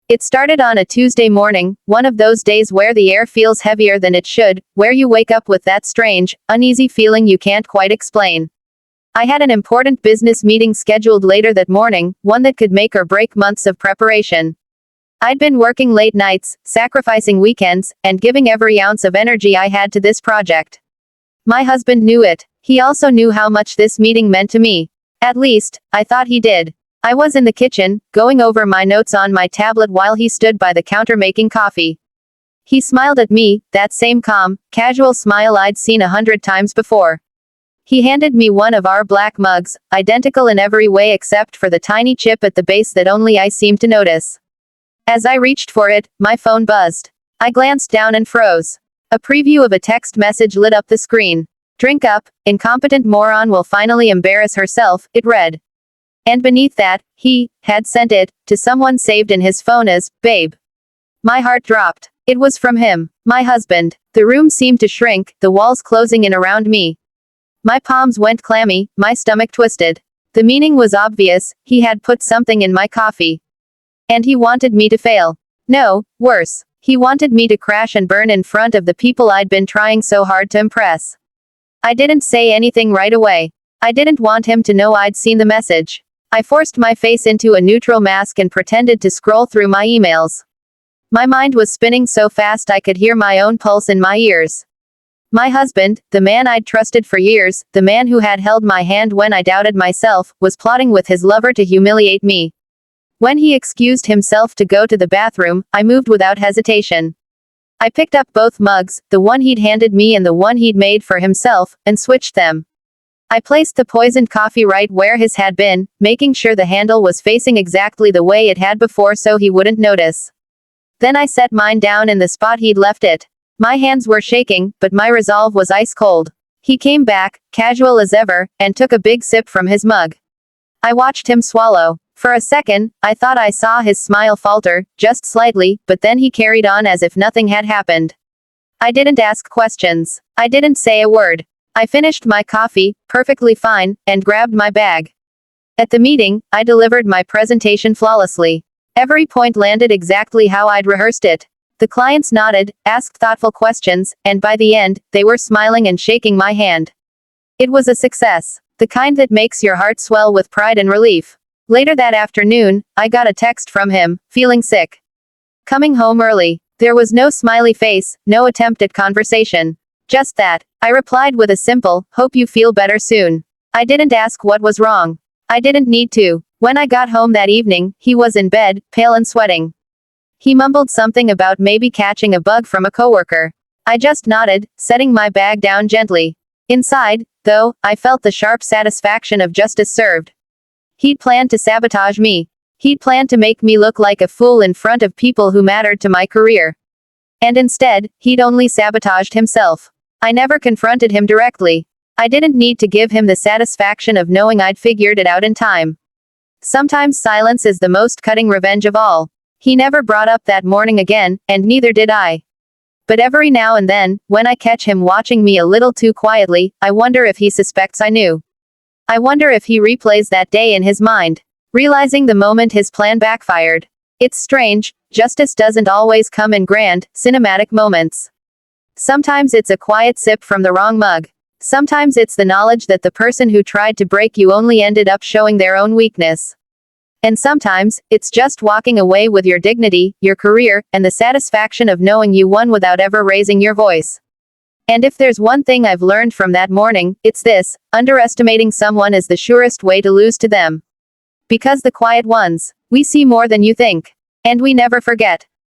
It started on a Tuesday morning, one of those days where the air feels heavier than it should, where you wake up with that strange, uneasy feeling you can't quite explain. I had an important business meeting scheduled later that morning, one that could make or break months of preparation. I'd been working late nights, sacrificing weekends, and giving every ounce of energy I had to this project. My husband knew it. He also knew how much this meeting meant to me. At least, I thought he did. I was in the kitchen, going over my notes on my tablet while he stood by the counter making coffee. He smiled at me, that same calm, casual smile I'd seen 100 times before. He handed me one of our black mugs, identical in every way except for the tiny chip at the base that only I seemed to notice. As I reached for it, my phone buzzed. I glanced down and froze. A preview of a text message lit up the screen. "Drink up, incompetent moron will finally embarrass herself," it read. And beneath that, he had sent it to someone saved in his phone as "babe." My heart dropped. It was from him, my husband. The room seemed to shrink, the walls closing in around me. My palms went clammy, my stomach twisted. The meaning was obvious, he had put something in my coffee. And he wanted me to fail. No, worse. He wanted me to crash and burn in front of the people I'd been trying so hard to impress. I didn't say anything right away. I didn't want him to know I'd seen the message. I forced my face into a neutral mask and pretended to scroll through my emails. My mind was spinning so fast I could hear my own pulse in my ears. My husband, the man I'd trusted for years, the man who had held my hand when I doubted myself, was plotting with his lover to humiliate me. When he excused himself to go to the bathroom, I moved without hesitation. I picked up both mugs, the one he'd handed me and the one he'd made for himself, and switched them. I placed the poisoned coffee right where his had been, making sure the handle was facing exactly the way it had before so he wouldn't notice. Then I set mine down in the spot he'd left it. My hands were shaking, but my resolve was ice cold. He came back, casual as ever, and took a big sip from his mug. I watched him swallow. For a second, I thought I saw his smile falter, just slightly, but then he carried on as if nothing had happened. I didn't ask questions. I didn't say a word. I finished my coffee, perfectly fine, and grabbed my bag. At the meeting, I delivered my presentation flawlessly. Every point landed exactly how I'd rehearsed it. The clients nodded, asked thoughtful questions, and by the end, they were smiling and shaking my hand. It was a success. The kind that makes your heart swell with pride and relief. Later that afternoon, I got a text from him, feeling sick. Coming home early. There was no smiley face, no attempt at conversation. Just that. I replied with a simple, "Hope you feel better soon." I didn't ask what was wrong. I didn't need to. When I got home that evening, he was in bed, pale and sweating. He mumbled something about maybe catching a bug from a coworker. I just nodded, setting my bag down gently. Inside, though, I felt the sharp satisfaction of justice served. He'd planned to sabotage me. He'd planned to make me look like a fool in front of people who mattered to my career. And instead, he'd only sabotaged himself. I never confronted him directly. I didn't need to give him the satisfaction of knowing I'd figured it out in time. Sometimes silence is the most cutting revenge of all. He never brought up that morning again, and neither did I. But every now and then, when I catch him watching me a little too quietly, I wonder if he suspects I knew. I wonder if he replays that day in his mind, realizing the moment his plan backfired. It's strange, justice doesn't always come in grand, cinematic moments. Sometimes it's a quiet sip from the wrong mug. Sometimes it's the knowledge that the person who tried to break you only ended up showing their own weakness. And sometimes, it's just walking away with your dignity, your career, and the satisfaction of knowing you won without ever raising your voice. And if there's one thing I've learned from that morning, it's this: underestimating someone is the surest way to lose to them. Because the quiet ones, we see more than you think. And we never forget.